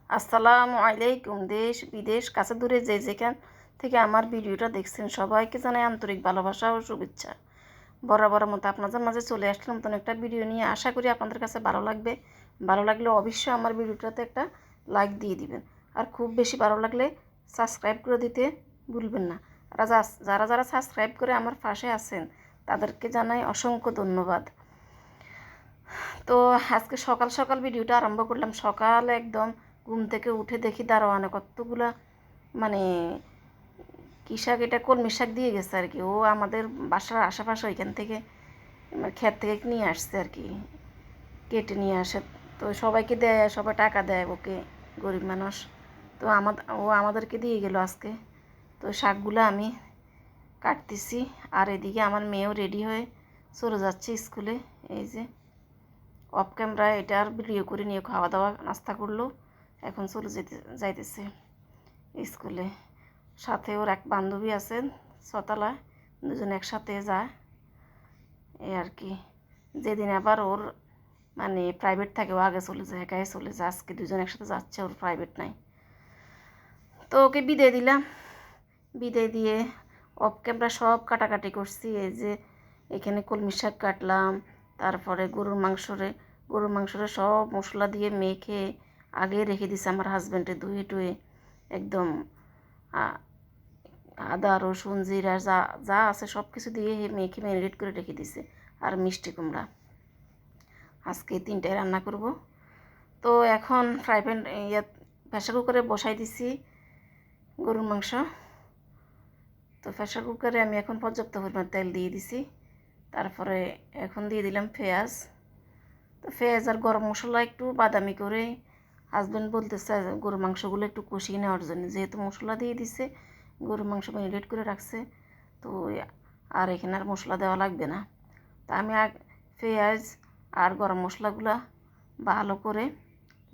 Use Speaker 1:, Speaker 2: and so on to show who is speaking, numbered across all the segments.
Speaker 1: আসসালামু আলাইকুম। দেশ বিদেশ কাছে দূরে যে যেখান থেকে আমার ভিডিওটা দেখছেন সবাইকে জানাই আন্তরিক ভালোবাসা ও শুভেচ্ছা। বরাবর মতো আপনাদের মাঝে চলে আসলাম নতুন একটা ভিডিও নিয়ে। আশা করি আপনাদের কাছে ভালো লাগবে। ভালো লাগলে অবশ্যই আমার ভিডিওটাতে একটা লাইক দিয়ে দিবেন, আর খুব বেশি ভালো লাগলে সাবস্ক্রাইব করে দিতে ভুলবেন না। আর যারা যারা সাবস্ক্রাইব করে আমার পাশে আছেন তাদেরকে জানাই অসংখ্য ধন্যবাদ। তো আজকে সকাল সকাল ভিডিওটা আরম্ভ করলাম। সকালে একদম ঘুম থেকে উঠে দেখি দারোয়ানে কতগুলা মানে কী শাক, এটা কলমি শাক দিয়ে গেছে আর কি। ও আমাদের বাসার আশেপাশে ওইখান থেকে ক্ষেত থেকে নিয়ে আসছে আর কি, কেটে নিয়ে আসে। তো সবাইকে দেয়, সবাই টাকা দেয় ওকে, গরিব মানুষ। তো ও আমাদেরকে দিয়ে গেল আজকে। তো শাকগুলো আমি কাটতেছি, আর এদিকে আমার মেয়েও রেডি হয়ে চলে যাচ্ছে স্কুলে। এই যে অফ ক্যামেরায় এটা আর ভিডিও করে নিয়ে খাওয়া দাওয়া নাস্তা করলো, এখন চলে যাইতেছে স্কুলে। সাথে ওর এক বান্ধবী আছেন ছতলায়, দুজন একসাথে যায় এই আর কি। যেদিন আবার ওর মানে প্রাইভেট থাকে ও আগে চলে যায়, একাই চলে যায়। আজকে দুজন একসাথে যাচ্ছে, ওর প্রাইভেট নাই। তো ওকে বিদায় দিলাম। বিদায় দিয়ে অফ ক্যামেরা সব কাটাকাটি করছি। এই যে এখানে কলমি শাক কাটলাম, তারপরে গরুর মাংসরে সব মশলা দিয়ে মেখে আগে রেখে দিছে আমার হাজব্যান্ডে, ধুয়ে টুয়ে একদম আদা রসুন জিরা যা যা আছে সব কিছু দিয়ে মেখে ম্যারিনেট করে রেখে দিছে। আর মিষ্টি কুমড়া আজকে 3টায় রান্না করব। তো এখন ফ্রাই প্যান প্রেসার কুকারে বসাই দিছি গরুর মাংস। তো প্রেসার কুকারে আমি এখন পর্যাপ্ত পরিমাণ তেল দিয়ে দিছি। তারপরে এখন দিয়ে দিলাম পেঁয়াজ। তো পেঁয়াজ আর গরম মশলা একটু বাদামি করে হাজব্যান্ড বলতেছে গরুর মাংসগুলো একটু কষিয়ে নেওয়ার জন্য, যেহেতু মশলা দিয়ে দিছে, গরুর মাংস ম্যারিনেট করে রাখছে। তো আর এখানে আর মশলা দেওয়া লাগবে না। তা আমি পেঁয়াজ আর গরম মশলাগুলো ভালো করে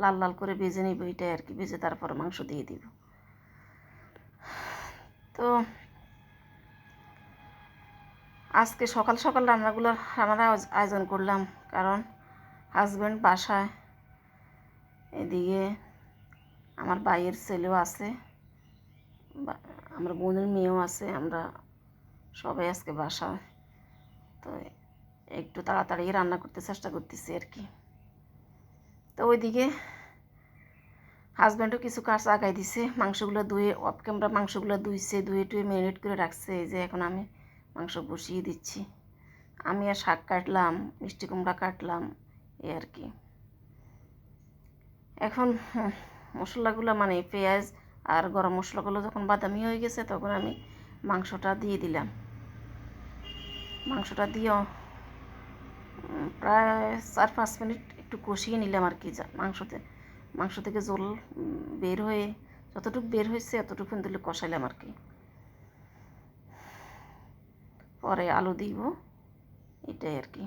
Speaker 1: লাল লাল করে ভেজে নিব, এটাই আর কি। ভেজে তারপর মাংস দিয়ে দিব। তো আজকে সকাল সকাল রান্নার আয়োজন করলাম, কারণ হাজব্যান্ড বাসায়, এদিকে আমার ভাইয়ের ছেলেও আছে, আমার বোনের মেয়েও আছে, আমরা সবাই আজকে বাসায়। তো একটু তাড়াতাড়ি রান্না করতে চেষ্টা করতেছি আর কি। তো ওইদিকে হাজব্যান্ডও কিছু কাজ আগাই দিছে, মাংসগুলো ধুয়ে অফ ক্যামেরা মাংসগুলো ধুয়ে টুয়ে ম্যারিনেট করে রাখছে। এই যে এখন আমি মাংস বসিয়ে দিচ্ছি। আমি আর শাক কাটলাম, মিষ্টি কুমড়া কাটলাম, এই আর কি। এখন মশলাগুলো মানে পেঁয়াজ আর গরম মশলাগুলো যখন বাদামি হয়ে গেছে, তখন আমি মাংসটা দিয়ে দিলাম। মাংসটা দিয়ে প্রায় 4-5 মিনিট একটু কষিয়ে নিলাম আর কি। মাংস থেকে জল বের হয়ে যতটুকু বের হয়েছে এতটুকু দিলে কষাইলাম আর কি। পরে আলু দিব, এটাই আর কি।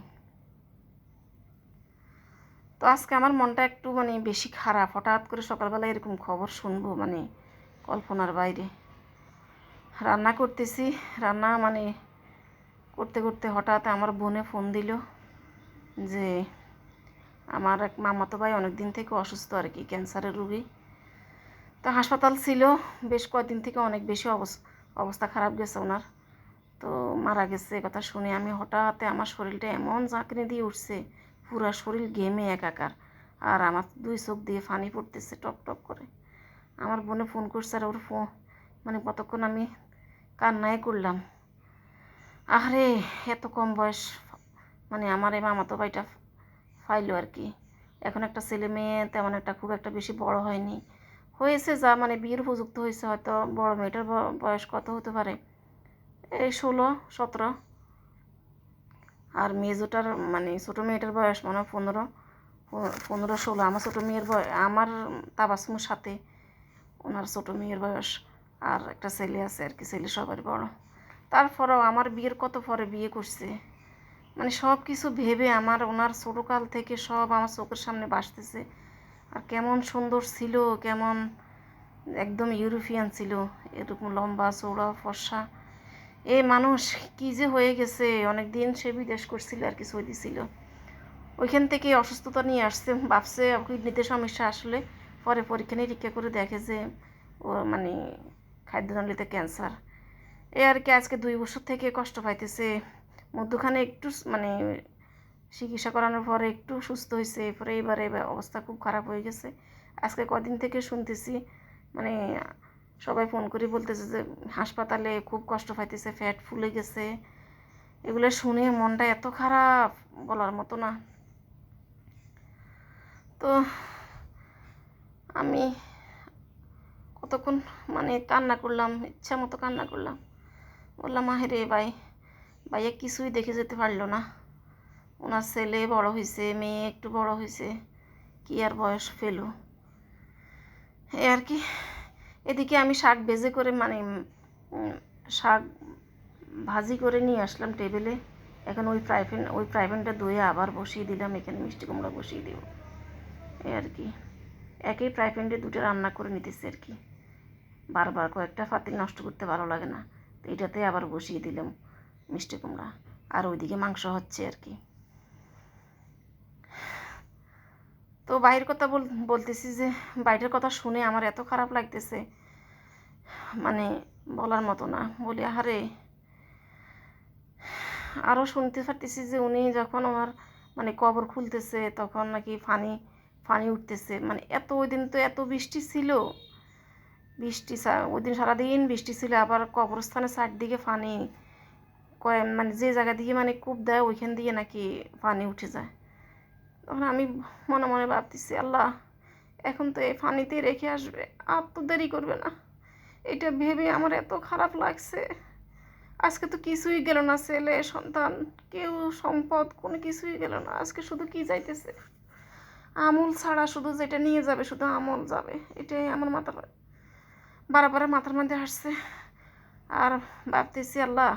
Speaker 1: তো আজকে আমার মনটা একটু মানে বেশি খারাপ। হঠাৎ করে সকালবেলা এরকম খবর শুনবো মানে কল্পনার বাইরে। রান্না করতেছি, রান্না মানে করতে করতে হঠাৎ আমার বোনে ফোন দিল যে আমার এক মামাতো ভাই অনেক দিন থেকে অসুস্থ আর কি, ক্যান্সারের রোগী। তো হাসপাতাল ছিল বেশ কয়েকদিন থেকে, অনেক বেশি অবস্থা খারাপ গেছে ওনার। তো মারা গেছে কথা শুনে আমি হঠাৎ আমার শরীরটা এমন ঝাঁকড়ে দিয়ে উঠছে, পুরা শরীর ঘেমে একাকার, আর আমার 2 চোখ দিয়ে পানি পড়তেছে টপ টপ করে। আমার বোনে ফোন করছে, আর ওর মানে কতক্ষণ আমি কান্নাই করলাম। আরে এত কম বয়স মানে আমার এই মামাতো ভাইটা ফাইলো আর কি। এখন একটা ছেলে মেয়ে তেমন একটা খুব একটা বেশি বড় হয়নি, হয়েছে যা মানে বিয়ের উপযুক্ত হয়েছে। হয়তো বড় মেয়েটার বয়স কত হতে পারে, এই 16-17, আর মেজোটার মানে ছোটো মেয়েটার বয়স মনে হয় 15-16। আমার ছোটো মেয়ের বয়স, আমার তাবাসমুর সাথে ওনার ছোটো মেয়ের বয়স। আর একটা ছেলে আছে আর কি, ছেলে সবার বড়। তারপরেও আমার বিয়ের কত পরে বিয়ে করছে, মানে সব কিছু ভেবে আমার ওনার ছোটোকাল থেকে সব আমার চোখের সামনে ভাসতেছে। আর কেমন সুন্দর ছিল, কেমন একদম ইউরোপিয়ান ছিল, এরকম লম্বা চৌড়া ফর্সা। এই মানুষ কী যে হয়ে গেছে। অনেক দিন সে বিদেশ করছিল আর কি, সৌদি ছিল, ওইখান থেকে অসুস্থতা নিয়ে আসছে। ভাবছে কিডনিতে সমস্যা, আসলে পরে পরীক্ষা নিরীক্ষা করে দেখে যে ও মানে খাদ্যনালীতে ক্যান্সার। এই আর কি আজকে 2 বছর থেকে কষ্ট পাইতেছে। মধ্যখানে একটু মানে চিকিৎসা করানোর পরে একটু সুস্থ হয়েছে, এরপরে এবারে অবস্থা খুব খারাপ হয়ে গেছে। আজকে কদিন থেকে শুনতেছি মানে সবাই ফোন করে বলতেছে যে হাসপাতালে খুব কষ্ট পাইতেছে, ফ্যাট ফুলে গেছে। এগুলো শুনে মনটা এত খারাপ বলার মতো না। তো আমি কতক্ষণ মানে কান্না করলাম, ইচ্ছা মতো কান্না করলাম। বললাম আহেরে ভাইয়া কিছুই দেখে যেতে পারলো না। ওনার ছেলে বড় হয়েছে, মেয়ে একটু বড় হয়েছে, কি আর বয়স ফেলো। এই আর কি। এদিকে আমি শাক ভেজে করে মানে শাক ভাজি করে নিয়ে আসলাম টেবিলে। এখন ওই ফ্রাই প্যানটা ধুয়ে আবার বসিয়ে দিলাম, এখানে মিষ্টি কুমড়া বসিয়ে দেব। এই আর কি একই ফ্রাই প্যানটা দুটো রান্না করে নিতেছি আর কি। বারবার কয়েকটা পাতিল নষ্ট করতে ভালো লাগে না, তো এটাতে আবার বসিয়ে দিলাম মিষ্টি কুমড়া। আর ওইদিকে মাংস হচ্ছে আর কি। তো বাইরের কথা বলতেছি যে বাইরের কথা শুনে আমার এত খারাপ লাগতেছে মানে বলার মতো না। বলি আহারে, আরও শুনতে পারতেছি যে উনি যখন আমার মানে কবর খুলতেছে তখন নাকি ফানি উঠতেছে। মানে ওই দিন তো এত বৃষ্টি ছিল, ওই দিন সারাদিন বৃষ্টি ছিল, আবার কবরস্থানের চারদিকে ফানি মানে যে জায়গা দিয়ে মানে কূপ দেয় ওইখান দিয়ে নাকি পানি উঠে যায়। তখন আমি মনে মনে ভাবতেছি আল্লাহ এখন তো এই ফানিতেই রেখে আসবে, আর তো দেরি করবে না। এটা ভেবে আমার এত খারাপ লাগছে। আজকে তো কিছুই গেল না, ছেলে সন্তান কেউ সম্পদ কোনো কিছুই গেল না। আজকে শুধু কি যাইতেছে আমল ছাড়া, শুধু যেটা নিয়ে যাবে শুধু আমল যাবে। এটাই আমার বারবার মাথার মধ্যে আসছে। আর ভাবতেছি আল্লাহ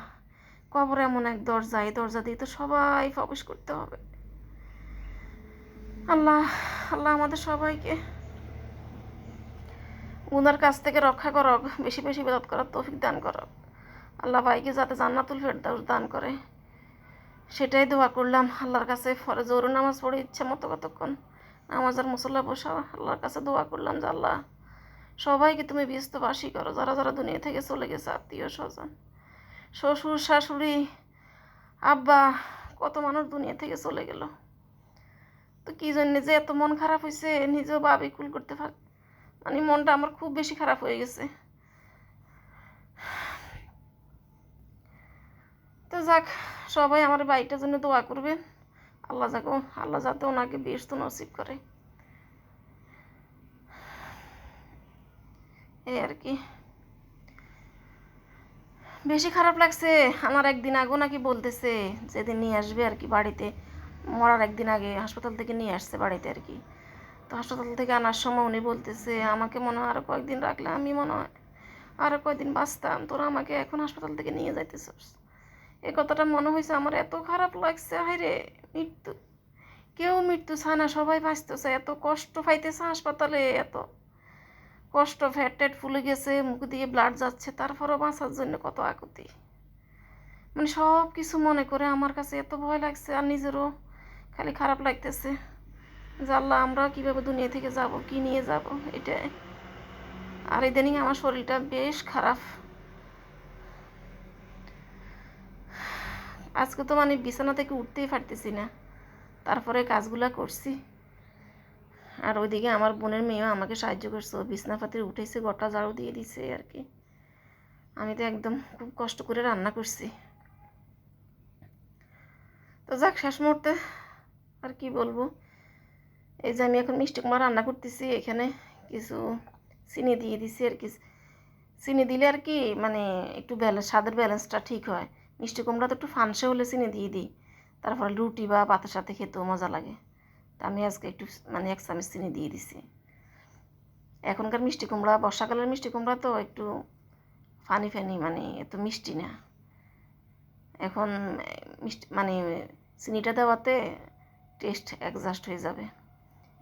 Speaker 1: কবর এমন এক দরজা, এই দরজা দিয়ে তো সবাই প্রবেশ করতে হবে। আল্লাহ আল্লাহ আমাদের সবাইকে উনার কাছ থেকে রক্ষা করক, বেশি বেশি ইবাদত করার তৌফিক দান করক। আল্লাহ ভাইকে যাতে জান্নাতুল ফেরদাউস দান করে, সেটাই দোয়া করলাম আল্লাহর কাছে। ফরে জোরে নামাজ পড়ে ইচ্ছা মতো কতক্ষণ নামাজের মুসল্লা বসা আল্লাহর কাছে দোয়া করলাম যে আল্লাহ সবাইকে তুমি ব্যস্তবাসী করো, যারা যারা দুনিয়া থেকে চলে গেছে, আত্মীয় স্বজন, শ্বশুর শাশুড়ি, আব্বা, কত মানুষ দুনিয়া থেকে চলে গেল। তো কী জন্য যে এত মন খারাপ হয়েছে নিজেও কুল করতে পার মানে মনটা আমার খুব বেশি খারাপ হয়ে গেছে। তো যাক, সবাই আমার ভাইটার জন্য দোয়া করবেন। আল্লাহ যাতে ওনাকে ব্যস্ত নসিব করে, এই আর কি। বেশি খারাপ লাগছে আমার একদিন আগেও নাকি বলতেছে যেদিন নিয়ে আসবে আর কি বাড়িতে, মরার একদিন আগে হাসপাতাল থেকে নিয়ে আসছে বাড়িতে আর কি। তো হাসপাতাল থেকে আনার সময় উনি বলতেছে আমাকে মনে হয় আরও কয়েকদিন রাখলে আমি মনে হয় আরও কয়েকদিন বাঁচতাম, তোরা আমাকে এখন হাসপাতাল থেকে নিয়ে যাইতেছিস। এই কথাটা মনে হয়েছে আমার এত খারাপ লাগছে। হায়রে মৃত্যু, কেউ মৃত্যু চায় না, সবাই বাঁচতে চায়। এত কষ্ট পাইতেছে হাসপাতালে, এত কষ্ট, ফ্যাট ট্যাট ফুলে গেছে, মুখ দিয়ে ব্লাড যাচ্ছে, তারপরও বাঁচার জন্য কত আকুতি। মানে সব কিছু মনে করে আমার কাছে এত ভয় লাগছে, আর নিজেরও খালি খারাপ লাগতেছে যে আল্লাহ আমরা কীভাবে দুনিয়া থেকে যাব, কি নিয়ে যাব এটাই। আর ইদানিং আমার শরীরটা বেশ খারাপ। আজকে তো মানে বিছানা থেকে উঠতেই পারতেছি না, তারপরে কাজগুলা করছি। আর ওইদিকে আমার বোনের মেয়েও আমাকে সাহায্য করছে, বিছনাপাতির উঠেছে, গোটা ঝাড়ু দিয়ে দিছে আর কি। আমি তো একদম খুব কষ্ট করে রান্না করছি। তো যাক, শেষ মুহূর্তে আর কি বলবো, এই যে আমি এখন মিষ্টি কুমড়া রান্না করতেছি, এখানে কিছু চিনি দিয়ে দিছি আর কি। চিনি দিলে আর কি মানে একটু স্বাদের ব্যালেন্সটা ঠিক হয়। মিষ্টি কুমড়া তো একটু ফানসে হলে চিনি দিয়ে দিই, তারপরে রুটি বা ভাতের সাথে খেতেও মজা লাগে। তা আমি আজকে একটু মানে 1 চামচ চিনি দিয়ে দিছি। এখনকার মিষ্টি কুমড়া, বর্ষাকালের মিষ্টি কুমড়া তো একটু ফানি মানে এত মিষ্টি না। এখন মিষ্টি মানে চিনিটা দেওয়াতে টেস্ট অ্যাডজাস্ট হয়ে যাবে,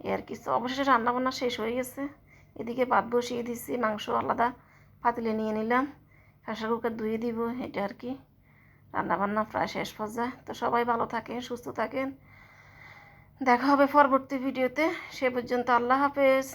Speaker 1: এই আর কিছু। অবশেষে রান্নাবান্না শেষ হয়ে গেছে। এদিকে ভাত বসিয়ে দিচ্ছি, মাংস আলাদা পাতিলে নিয়ে নিলাম, প্রেসার কুকার ধুয়ে দিব, এটা আর কি। রান্নাবান্না প্রায় শেষ পর্যায়ে। তো সবাই ভালো থাকেন, সুস্থ থাকেন, দেখা হবে পরবর্তী ভিডিওতে। সে পর্যন্ত আল্লাহ হাফেজ।